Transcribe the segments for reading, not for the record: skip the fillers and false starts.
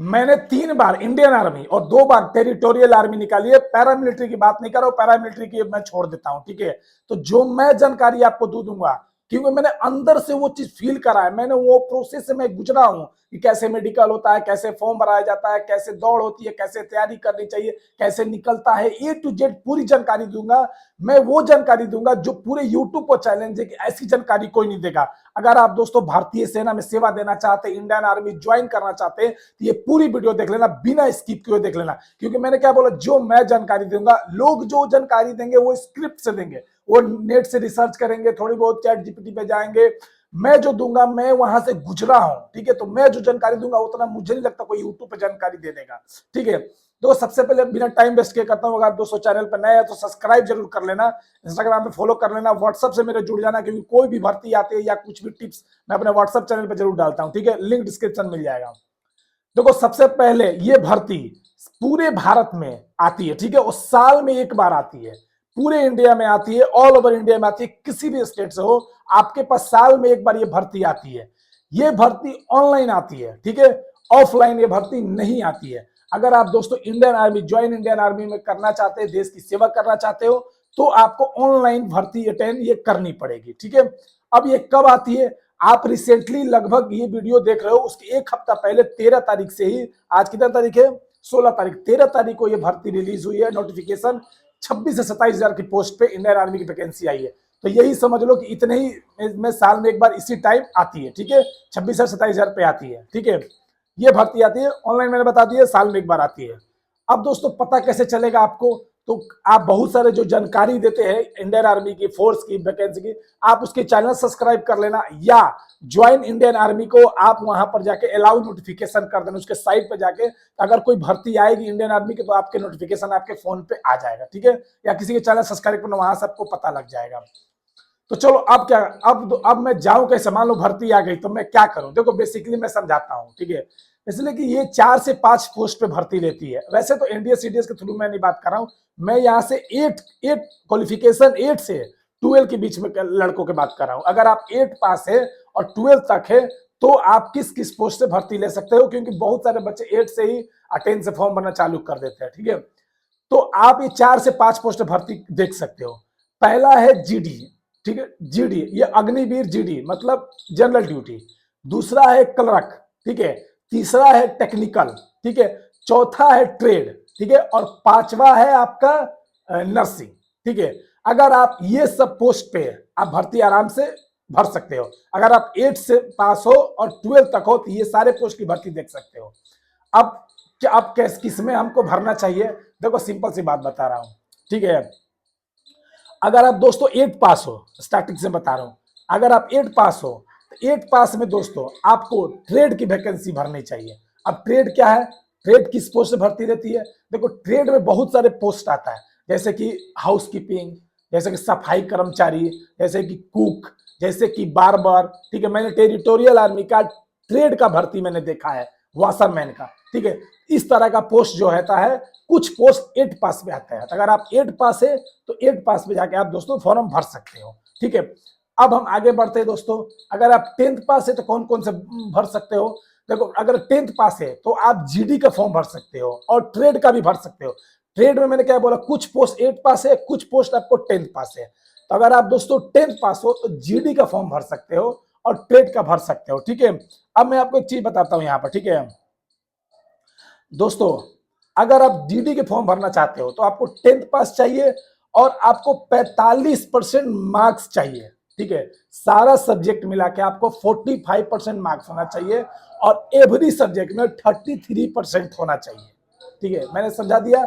मैंने 3 बार Indian army और 2 बार territorial army निकाली है। पैरामिलिट्री की बात नहीं कर रहा हूं, पैरामिलिट्री की मैं छोड़ देता हूं, ठीक है। तो जो मैं जानकारी आपको दूंगा, क्योंकि मैंने अंदर से वो चीज फील करा है, मैंने वो प्रोसेस से मैं गुजरा हूं कि कैसे मेडिकल होता है, कैसे फॉर्म भराया जाता है, कैसे दौड़ होती है, कैसे तैयारी करनी चाहिए, कैसे निकलता है, ए टू जेड पूरी जानकारी दूंगा। मैं वो जानकारी दूंगा जो पूरे यूट्यूब को चैलेंज है कि ऐसी जानकारी कोई नहीं देगा। अगर आप दोस्तों भारतीय सेना में सेवा देना चाहते हैं, इंडियन आर्मी ज्वाइन करना चाहते हैं, तो ये पूरी वीडियो देख लेना, बिना स्किप किए देख लेना। क्योंकि मैंने क्या बोला, जो मैं जानकारी दूंगा, लोग जो जानकारी देंगे वो स्क्रिप्ट से देंगे, वो नेट से रिसर्च करेंगे, थोड़ी बहुत चैट जीपीटी पे जाएंगे। मैं जो दूंगा, मैं वहां से गुजरा हूं, ठीक है। तो मैं जो जानकारी दूंगा उतना मुझे नहीं लगता कोई यूट्यूब पे जानकारी दे देगा, ठीक है। तो सबसे पहले बिना टाइम वेस्ट किए करता हूं, अगर आप दोस्तों चैनल पर नए हैं तो सब्सक्राइब जरूर कर लेना, इंस्टाग्राम पे फॉलो कर लेना, व्हाट्सएप से मेरे जुड़ जाना, क्योंकि कोई भी भर्ती आती है या कुछ भी टिप्स मैं अपने व्हाट्सएप चैनल पर जरूर डालता हूं, ठीक है। लिंक डिस्क्रिप्शन मिल जाएगा। देखो सबसे पहले ये भर्ती पूरे भारत में आती है, ठीक है, और साल में 1 बार आती है, पूरे इंडिया में आती है, ऑल ओवर इंडिया में आती है, किसी भी स्टेट से हो आपके पास साल में 1 बार ये भर्ती आती है। ये भर्ती ऑनलाइन आती है, ठीक है, ऑफलाइन ये भर्ती नहीं आती है। अगर आप दोस्तों Indian army, join Indian army में करना चाहते हैं, देश की सेवा करना चाहते हो, तो आपको ऑनलाइन भर्ती अटेंड ये करनी पड़ेगी, ठीक है। अब ये कब आती है, आप रिसेंटली लगभग ये वीडियो देख रहे हो उसके 1 हफ्ता पहले 13 तारीख से ही, आज कितना तारीख है, 16 तारीख, 13 तारीख को ये भर्ती रिलीज हुई है, नोटिफिकेशन 26 से 27 हजार की पोस्ट पे इंडियन आर्मी की वैकेंसी आई है। तो यही समझ लो कि इतने ही में साल में 1 बार इसी टाइम आती है, ठीक है, 26 से 27 हजार पे आती है, ठीक है। ये भर्ती आती है ऑनलाइन, मैंने बता दिया, साल में 1 बार आती है। अब दोस्तों पता कैसे चलेगा आपको, तो आप बहुत सारे जो जानकारी देते हैं इंडियन आर्मी की, फोर्स की, वैकेंसी की, आप उसके चैनल सब्सक्राइब कर लेना, या ज्वाइन इंडियन आर्मी को आप वहां पर जाके अलाउ नोटिफिकेशन कर देना, उसके साइट पे जाके, अगर कोई भर्ती आएगी इंडियन आर्मी की तो आपके नोटिफिकेशन आपके फोन पे आ जाएगा, ठीक है। या किसी के चैनल सब्सक्राइब करना, वहां से आपको पता लग जाएगा। तो चलो अब क्या, अब मैं जाऊं कैसे, मान लो भर्ती आ गई तो मैं क्या करूं, देखो बेसिकली मैं समझाता हूं, ठीक है। इसलिए कि ये 4 से 5 पोस्ट पे भर्ती लेती है। वैसे तो एनडीए सीडीएस के थ्रू मैं नहीं बात कर रहा हूं, मैं यहाँ से 8 क्वालिफिकेशन 8 से 12 के बीच में लड़कों की बात कर रहा हूं। अगर आप 8 पास है और 12 तक है तो आप किस किस पोस्ट से भर्ती ले सकते हो, क्योंकि बहुत सारे बच्चे 8 से ही 10 से फॉर्म भरना चालू कर देते हैं, ठीक है। तो आप ये 4 से 5 पोस्ट भर्ती देख सकते हो। पहला है जीडी, ठीक है, जीडी ये अग्निवीर जीडी मतलब जनरल ड्यूटी। दूसरा है क्लर्क, ठीक है। तीसरा है टेक्निकल, ठीक है। चौथा है ट्रेड, ठीक है। और 5वां है आपका नर्सिंग, ठीक है। अगर आप ये सब पोस्ट पे आप भर्ती आराम से भर सकते हो। अगर आप 8 से पास हो और 12 तक हो तो ये सारे पोस्ट की भर्ती देख सकते हो। अब क्या आप किस में हमको भरना चाहिए, देखो सिंपल सी बात बता रहा हूं, ठीक है। अगर आप दोस्तों 8 पास हो, स्टार्टिंग से बता रहा हूं, अगर आप 8 पास हो तो 8 पास में दोस्तों आपको ट्रेड की वैकेंसी भरनी चाहिए। अब ट्रेड क्या है, ट्रेड किस पोस्ट से भर्ती रहती है, देखो ट्रेड में बहुत सारे पोस्ट आता है, जैसे कि हाउस कीपिंग, जैसे कि सफाई कर्मचारी, जैसे कि कुक, जैसे कि बार्बर, ठीक है। मैंने टेरिटोरियल आर्मी का ट्रेड का भर्ती मैंने देखा है, वाशरमैन का, ठीक है। इस तरह का पोस्ट जो रहता है, कुछ पोस्ट 8 पास में आता है। तो अगर आप 8 पास है तो 8 पास में जाके आप दोस्तों फॉर्म भर सकते हो, ठीक है। अब हम आगे बढ़ते हैं दोस्तों, अगर आप 10th पास है तो कौन कौन से भर सकते हो, देखो अगर 10th पास है तो आप जीडी का फॉर्म भर सकते हो और ट्रेड का भी भर सकते हो। ट्रेड में मैंने क्या बोला, कुछ पोस्ट 8 पास है, कुछ पोस्ट आपको 10th पास है। तो अगर आप दोस्तों 10th पास हो तो जीडी का फॉर्म भर सकते हो और ट्रेड का भर सकते हो, ठीक है। अब मैं आपको एक चीज बताता हूं यहाँ पर, ठीक है दोस्तों। अगर आप डीडी के फॉर्म भरना चाहते हो तो आपको 10th पास चाहिए और आपको 45% मार्क्स चाहिए, ठीक है। सारा सब्जेक्ट मिला के आपको 45% मार्क्स होना चाहिए और एवरी सब्जेक्ट में 33% होना चाहिए, ठीक है। मैंने समझा दिया,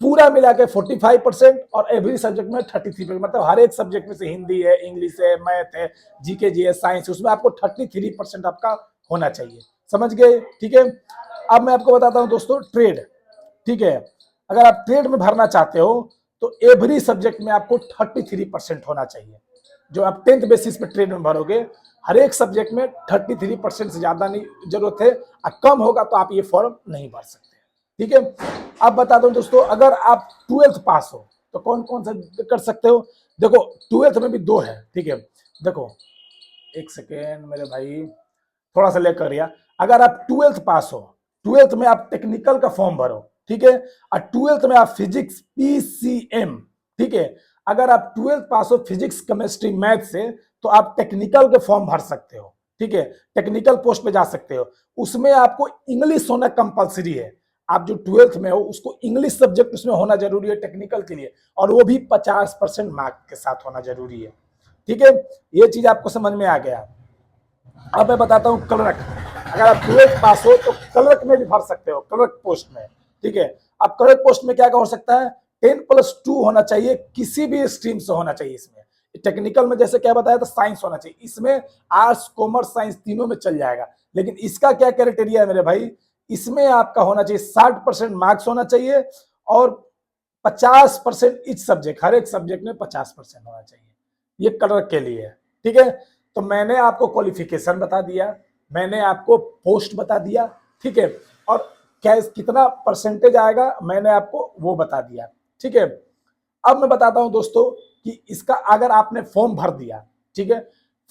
पूरा मिला के 45% और एवरी सब्जेक्ट में 33%, मतलब हर एक सब्जेक्ट में से हिंदी है, इंग्लिश है, मैथ है, जीके जी है, साइंस, उसमें आपको 33% आपका होना चाहिए, समझ गए, ठीक है। अब मैं आपको बताता हूं दोस्तों ट्रेड, ठीक है। अगर आप ट्रेड में भरना चाहते हो तो एवरी सब्जेक्ट में आपको 33% होना चाहिए। जो आप 10th बेसिस पे ट्रेड में भरोगे, हर एक सब्जेक्ट में 33% से ज्यादा नहीं जरूरत है, कम होगा तो आप ये फॉर्म नहीं भर सकते, ठीक है। अब बता दो दोस्तों, अगर आप 12th पास हो तो कौन कौन सा कर सकते हो, देखो 12th में भी 2 है, ठीक है। देखो एक सेकेंड मेरे भाई, थोड़ा सा लेकर गया, अगर आप 12th पास हो ट्वेल्थ में आप टेक्निकल का फॉर्म भरो, ठीक है। और ट्वेल्थ में आप फिजिक्स पीसीएम, ठीक है। अगर आप ट्वेल्थ पास हो फिजिक्स केमिस्ट्री मैथ से तो आप टेक्निकल के फॉर्म भर सकते हो, ठीक है। टेक्निकल पोस्ट पे जा सकते हो। उसमें आपको इंग्लिश होना कंपलसरी है। आप जो ट्वेल्थ में हो उसको इंग्लिश सब्जेक्ट उसमें होना जरूरी है टेक्निकल के लिए, और वो भी 50% मार्क के साथ होना जरूरी है, ठीक है। ये चीज आपको समझ में आ गया। अब मैं बताता हूँ क्लर्क। अगर आप ट्वेल्थ पास हो तो क्लर्क में भी भर सकते हो, क्लर्क पोस्ट में, ठीक है। अब क्लर्क पोस्ट में क्या क्या हो सकता है, 10+2 होना चाहिए, किसी भी स्ट्रीम से होना चाहिए। इसमें टेक्निकल में जैसे क्या बताया था साइंस होना चाहिए, इसमें आर्ट्स कॉमर्स साइंस तीनों में चल जाएगा। लेकिन इसका क्या क्राइटेरिया है मेरे भाई, इसमें आपका होना चाहिए 60% मार्क्स होना चाहिए, और 50% इच सब्जेक्ट, हर एक सब्जेक्ट में 50% होना चाहिए। ये क्लर्क के लिए है, ठीक है। तो मैंने आपको क्वालिफिकेशन बता दिया, मैंने आपको पोस्ट बता दिया, ठीक है। और क्या कितना परसेंटेज आएगा मैंने आपको वो बता दिया, ठीक है। अब मैं बताता हूं दोस्तों कि इसका अगर आपने फॉर्म भर दिया, ठीक है।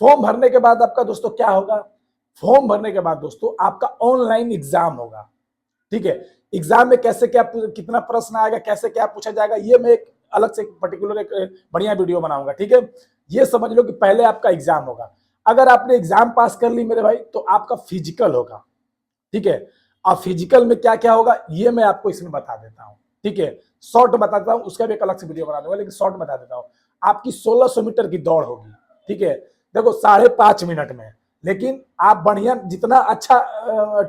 फॉर्म भरने के बाद आपका दोस्तों क्या होगा, फॉर्म भरने के बाद दोस्तों आपका ऑनलाइन एग्जाम होगा, ठीक है। एग्जाम में कैसे क्या कितना प्रश्न आएगा, कैसे क्या पूछा जाएगा, ये मैं एक अलग से पर्टिकुलर एक बढ़िया वीडियो बनाऊंगा, ठीक है। ये समझ लो कि पहले आपका एग्जाम होगा। अगर आपने एग्जाम पास कर ली मेरे भाई तो आपका फिजिकल होगा, ठीक है। और फिजिकल में क्या क्या होगा ये मैं आपको इसमें बता देता हूँ, ठीक है। शॉर्ट बताता हूँ, उसका भी एक अलग से वीडियो बना दूंगा, लेकिन शॉर्ट बता देता हूँ। आपकी 1600 मीटर की दौड़ होगी, ठीक है। देखो 5.5 मिनट में, लेकिन आप बढ़िया जितना अच्छा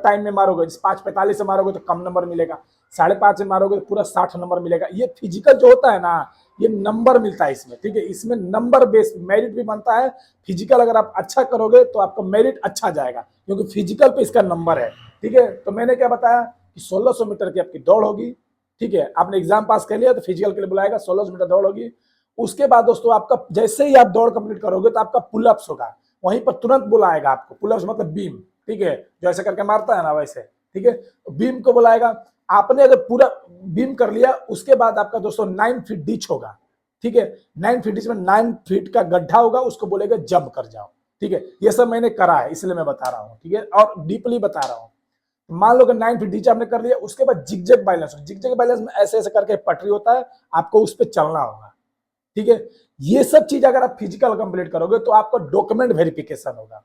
टाइम में मारोगे, 5:45 से मारोगे तो कम नंबर मिलेगा, 5:30 में मारोगे तो पूरा 60 नंबर मिलेगा। ये फिजिकल जो होता है ना, ये नंबर मिलता है इसमें, ठीक है। इसमें नंबर बेस मेरिट भी बनता है। फिजिकल अगर आप अच्छा करोगे तो आपका मेरिट अच्छा जाएगा, क्योंकि फिजिकल पे इसका नंबर है, ठीक है। तो मैंने क्या बताया कि 1600 मीटर की आपकी दौड़ होगी, ठीक है। आपने एग्जाम पास कर लिया तो फिजिकल के लिए बुलाएगा, 1600 मीटर दौड़ होगी। उसके बाद दोस्तों आपका जैसे ही आप दौड़ कंप्लीट करोगे तो आपका पुलअप्स होगा, वहीं पर तुरंत बुलाएगा आपको। पुलअप्स मतलब बीम, ठीक है, जो ऐसे करके मारता है ना वैसे, ठीक है। बीम को बुलाएगा। आपने अगर पूरा बीम कर लिया उसके बाद आपका दोस्तों 9 फीट डिच होगा, ठीक है। 9 फीट डिच में 9 फीट का गड्ढा होगा, उसको बोलेगा जंप कर जाओ, ठीक है। ये सब मैंने करा है इसलिए मैं बता रहा हूँ, ठीक है, और डीपली बता रहा हूँ। मान लो कि 9 फीट नीचे आपने कर लिया, उसके बाद जिगजैग बैलेंस, जिगजैग बैलेंस में ऐसे ऐसे करके पटरी होता है, आपको उस पर चलना होगा, ठीक है। ये सब चीज अगर आप फिजिकल कंप्लीट करोगे तो आपका डॉक्यूमेंट वेरिफिकेशन होगा,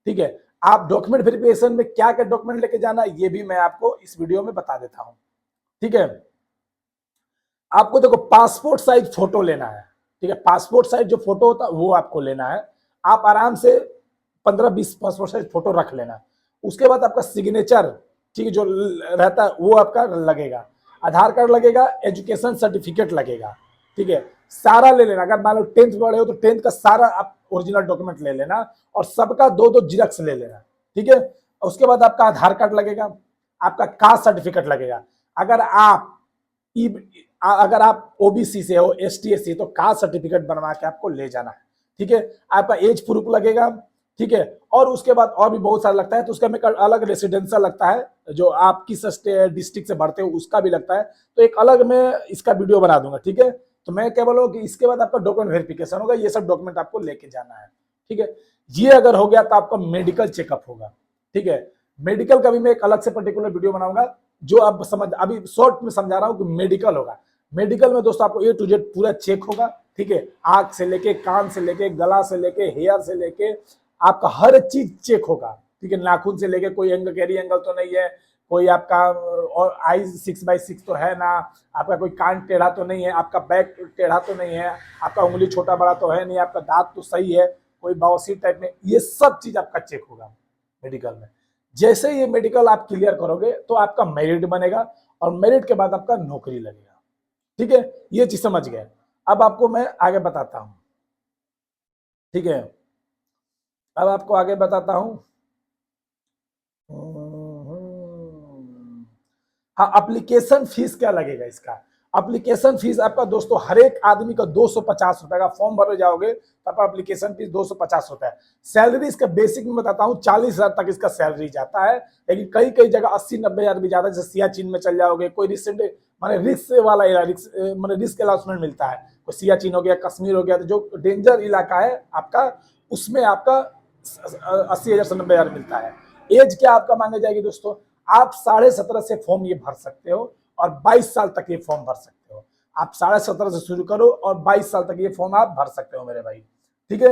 ठीक है। आप डॉक्यूमेंट वेरिफिकेशन में क्या क्या डॉक्यूमेंट लेके जाना ये भी मैं आपको इस वीडियो में बता देता हूं, ठीक है। आपको देखो पासपोर्ट साइज फोटो लेना है, ठीक है। पासपोर्ट साइज जो फोटो होता है वो आपको लेना है। आप आराम से 15-20 पासपोर्ट साइज फोटो रख लेना। उसके बाद आपका सिग्नेचर, ठीक है, जो रहता है वो आपका लगेगा। आधार कार्ड लगेगा, एजुकेशन सर्टिफिकेट लगेगा, ठीक है। सारा ले लेना। अगर मान लो 10th पढ़े हो तो 10th का सारा आप ओरिजिनल डॉक्यूमेंट ले लेना, और सबका 2-2 जिरक्स ले लेना, ठीक है। उसके बाद आपका आधार कार्ड लगेगा, आपका कास्ट सर्टिफिकेट लगेगा। अगर आप अगर आप ओबीसी से हो, एसटी एससी, तो कास्ट सर्टिफिकेट बनवा के आपको ले जाना है, ठीक है। आपका एज प्रूफ लगेगा, ठीक है। और उसके बाद और भी बहुत सारा लगता है, तो उसका में अलग रेसिडेंशियल लगता है, जो आप किस डिस्ट्रिक्ट से भरते हो उसका भी लगता है। तो एक अलग मैं इसका वीडियो बना दूंगा, ठीक है। तो मैं क्या बोलूँ कि इसके बाद आपका डॉक्यूमेंट वेरिफिकेशन होगा, ये सब डॉक्यूमेंट आपको लेके जाना है, ठीक है। ये अगर हो गया तो आपका मेडिकल चेकअप होगा, ठीक है। मेडिकल का भी मैं एक अलग से पर्टिकुलर वीडियो बनाऊंगा, जो आप समझ, अभी शॉर्ट में समझा रहा हूँ कि मेडिकल होगा। मेडिकल में दोस्तों आपको A to Z पूरा चेक होगा, ठीक है। आंख से लेके, कान से लेके, गला से लेके, हेयर से लेके, आपका हर चीज चेक होगा, ठीक है। नाखून से लेके, कोई एंगल कैरी एंगल तो नहीं है, कोई आपका और आईज 6/6 तो है ना, आपका कोई कान टेढ़ा तो नहीं है, आपका बैक टेढ़ा तो नहीं है, आपका उंगली छोटा बड़ा तो है नहीं, आपका दांत तो सही है, कोई बवासीर टाइप में, ये सब चीज आपका चेक होगा मेडिकल में। जैसे ये मेडिकल आप क्लियर करोगे तो आपका मेरिट बनेगा, और मेरिट के बाद आपका नौकरी लगेगा, ठीक है। ये चीज समझ गए। अब आपको मैं आगे बताता हूं, ठीक है। अब आपको आगे बताता हूं। हाँ, एप्लीकेशन फीस क्या लगेगा इसका। एप्लीकेशन फीस आपका दोस्तों हर एक आदमी का 250 रुपए का, फॉर्म भर जाओगे तो आपका एप्लीकेशन फीस 250 रुपए है। सैलरी इसका बेसिक में बताता हूँ 40,000 तक इसका सैलरी जाता है, लेकिन कई कई जगह 80-90 हजार भी जाता है। जैसे सियाचिन में चल जाओगे, कोई रिसेंट माने रिस्क वाला माने रिस्क अलाउंसमेंट मिलता है, कोई सियाचिन हो गया, कश्मीर हो गया, तो जो डेंजर इलाका है आपका, उसमें आपका 80,000 से 90,000 मिलता है। एज क्या आपका मांगे जाएगी दोस्तों, आप 17.5 से फॉर्म ये भर सकते हो और 22 साल तक ये फॉर्म भर सकते हो। आप 17.5 से शुरू करो और 22 साल तक ये फॉर्म आप भर सकते हो मेरे भाई। ठीक है,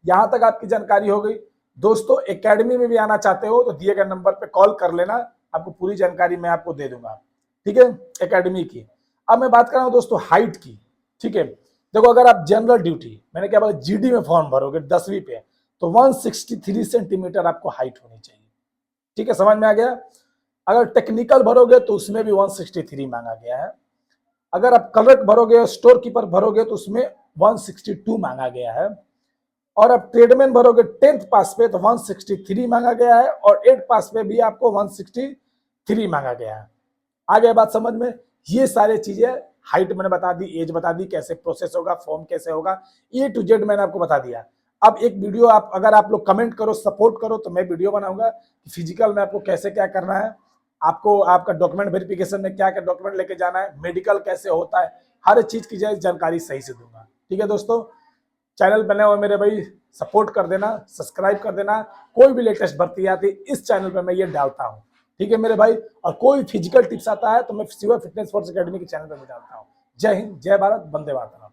यहां तक आपकी जानकारी हो गई। दोस्तों एकेडमी में भी आना चाहते हो तो दिए गए नंबर पे कॉल कर लेना, आपको पूरी जानकारी मैं आपको दे दूंगा। ठीक है, एकेडमी की। अब मैं बात कर रहा हूं दोस्तों हाइट की। ठीक है, देखो अगर आप जनरल ड्यूटी, मैंने क्या बोला, जीडी में फॉर्म भरोगे 10वीं पे, तो 163 सेंटीमीटर आपको हाइट होनी चाहिए। ठीक है, समझ में आ गया। अगर टेक्निकल भरोगे तो उसमें भी 163 मांगा गया है। अगर आप क्लर्क भरोगे, स्टोर कीपर भरोगे तो उसमें 162 मांगा गया है। और अब ट्रेडमैन भरोगे 10th पास पे तो 163 मांगा गया है, और 8th पास पे भी आपको 163 मांगा गया है। आ गया बात समझ में। ये सारी चीजें, हाइट मैंने बता दी, एज बता दी, कैसे प्रोसेस होगा, फॉर्म कैसे होगा, ए टू जेड मैंने आपको बता दिया। अब एक वीडियो आप अगर आप लोग कमेंट करो, सपोर्ट करो, तो मैं वीडियो बनाऊंगा कि फिजिकल में आपको कैसे क्या करना है, आपको आपका डॉक्यूमेंट वेरिफिकेशन में क्या क्या डॉक्यूमेंट लेके जाना है, मेडिकल कैसे होता है, हर चीज की जानकारी सही से दूंगा। ठीक है दोस्तों, चैनल बने हुए मेरे भाई, सपोर्ट कर देना, सब्सक्राइब कर देना। कोई भी लेटेस्ट भर्ती आती इस चैनल पे मैं ये डालता हूँ। ठीक है मेरे भाई, और कोई फिजिकल टिप्स आता है तो मैं शिवा फिटनेस फोर्स एकेडमी के चैनल पे भी डालता हूँ। जय हिंद, जय भारत, वंदे मातरम।